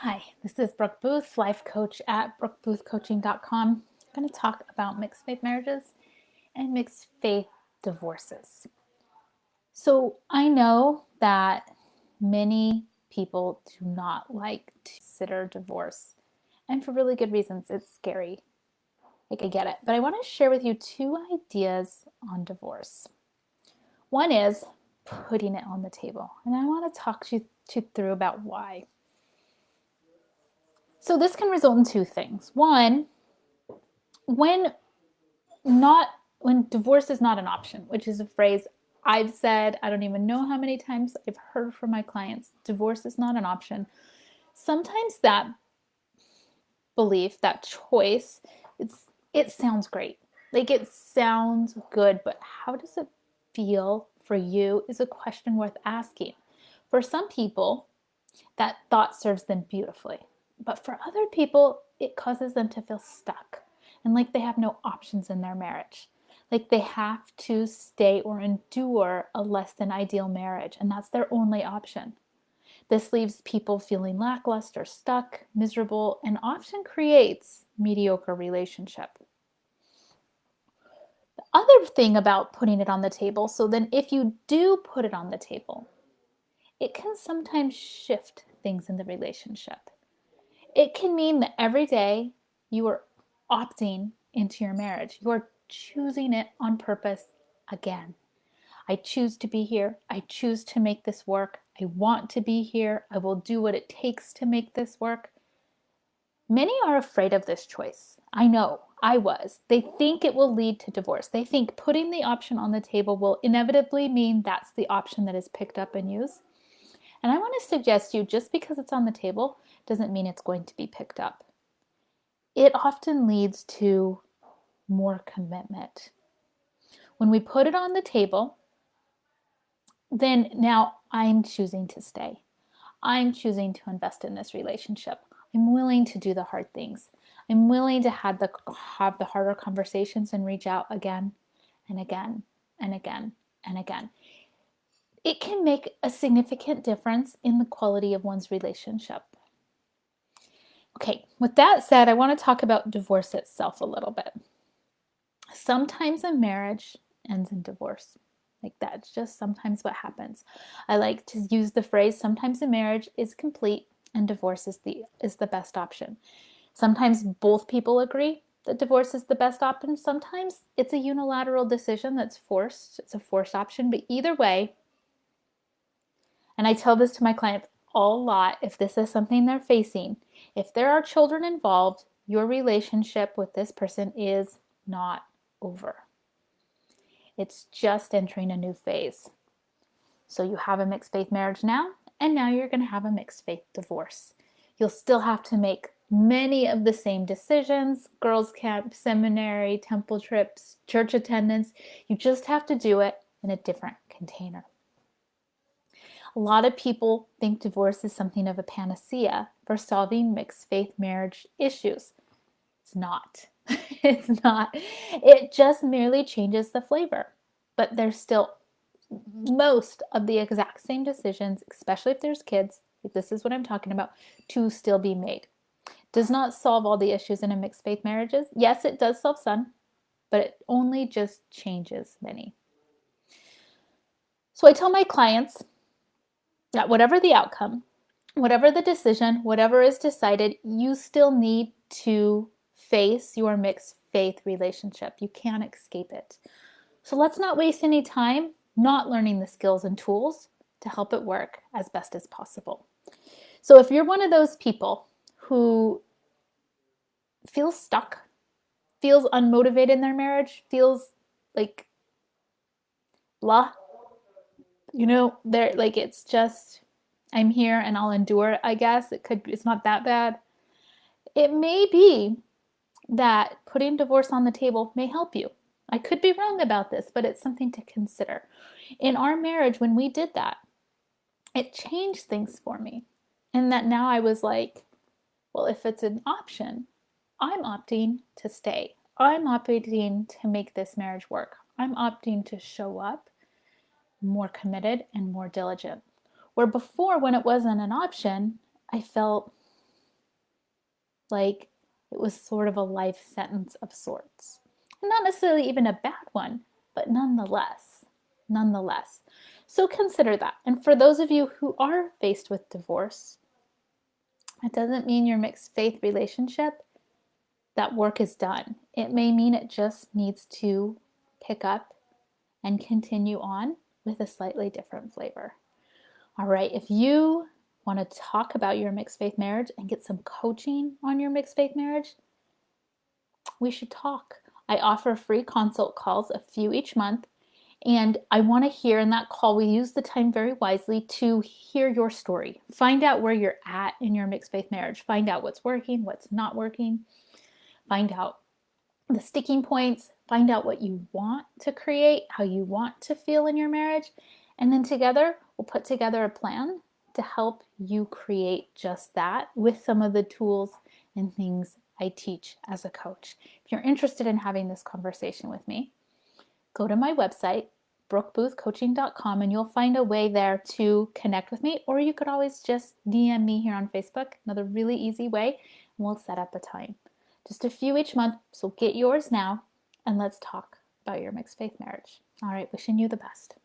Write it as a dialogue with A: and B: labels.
A: Hi, this is Brooke Booth, life coach at brookeboothcoaching.com. I'm going to talk about mixed faith marriages and mixed faith divorces. So I know that many people do not like to consider divorce, and for really good reasons. It's scary. I get it. But I want to share with you two ideas on divorce. One is putting it on the table, and I want to talk to you through about why. So this can result in two things. One, when not when divorce is not an option, which is a phrase I've said, I don't even know how many times I've heard from my clients, divorce is not an option. Sometimes that belief, that choice, it sounds great. Like it sounds good, but how does it feel for you is a question worth asking. For some people, that thought serves them beautifully. But for other people, it causes them to feel stuck and like they have no options in their marriage. Like they have to stay or endure a less than ideal marriage, and that's their only option. This leaves people feeling lackluster, stuck, miserable, and often creates mediocre relationship. The other thing about putting it on the table, so then if you do put it on the table, it can sometimes shift things in the relationship. It can mean that every day you are opting into your marriage. You are choosing it on purpose again. I choose to be here. I choose to make this work. I want to be here. I will do what it takes to make this work. Many are afraid of this choice. I know, I was. They think it will lead to divorce. They think putting the option on the table will inevitably mean that's the option that is picked up and used. And I want to suggest to you, just because it's on the table doesn't mean it's going to be picked up. It often leads to more commitment. When we put it on the table, then now I'm choosing to stay. I'm choosing to invest in this relationship. I'm willing to do the hard things. I'm willing to have the harder conversations and reach out again and again and again and again. It can make a significant difference in the quality of one's relationship. Okay, with that said, I want to talk about divorce itself a little bit. Sometimes a marriage ends in divorce. Like that's just sometimes what happens. I like to use the phrase sometimes a marriage is complete and divorce is the best option. Sometimes both people agree that divorce is the best option. Sometimes it's a unilateral decision that's forced. It's a forced option, but either way, and I tell this to my clients a lot, if this is something they're facing, if there are children involved, your relationship with this person is not over. It's just entering a new phase. So you have a mixed faith marriage now, and now you're going to have a mixed faith divorce. You'll still have to make many of the same decisions, girls' camp, seminary, temple trips, church attendance. You just have to do it in a different container. A lot of people think divorce is something of a panacea for solving mixed faith marriage issues. It's not. It's not. It just merely changes the flavor. But there's still most of the exact same decisions, especially if there's kids, like this is what I'm talking about, to still be made. Does not solve all the issues in a mixed faith marriages. Yes, it does solve some, but it only just changes many. So I tell my clients that whatever the outcome, whatever the decision, whatever is decided, you still need to face your mixed faith relationship. You can't escape it. So let's not waste any time not learning the skills and tools to help it work as best as possible. So if you're one of those people who feels stuck, feels unmotivated in their marriage, feels like blah, they're like it's just I'm here and I'll endure it, I guess. It's not that bad. It may be that putting divorce on the table may help you. I could be wrong about this, but it's something to consider. In our marriage, when we did that, it changed things for me. And that now I was like, well, if it's an option, I'm opting to stay. I'm opting to make this marriage work. I'm opting to show up more committed and more diligent. Where before, when it wasn't an option, I felt like it was sort of a life sentence of sorts. And not necessarily even a bad one, but nonetheless. So consider that. And for those of you who are faced with divorce, it doesn't mean your mixed faith relationship, that work is done. It may mean it just needs to pick up and continue on with a slightly different flavor. All right, if you want to talk about your mixed faith marriage and get some coaching on your mixed faith marriage, we should talk. I offer free consult calls, a few each month, and I want to hear in that call, we use the time very wisely to hear your story. Find out where you're at in your mixed faith marriage. Find out what's working, what's not working. Find out the sticking points. Find out what you want to create, how you want to feel in your marriage. And then together, we'll put together a plan to help you create just that with some of the tools and things I teach as a coach. If you're interested in having this conversation with me, go to my website, brookeboothcoaching.com, and you'll find a way there to connect with me, or you could always just DM me here on Facebook, another really easy way, and we'll set up a time. Just a few each month, so get yours now, and let's talk about your mixed faith marriage. All right, wishing you the best.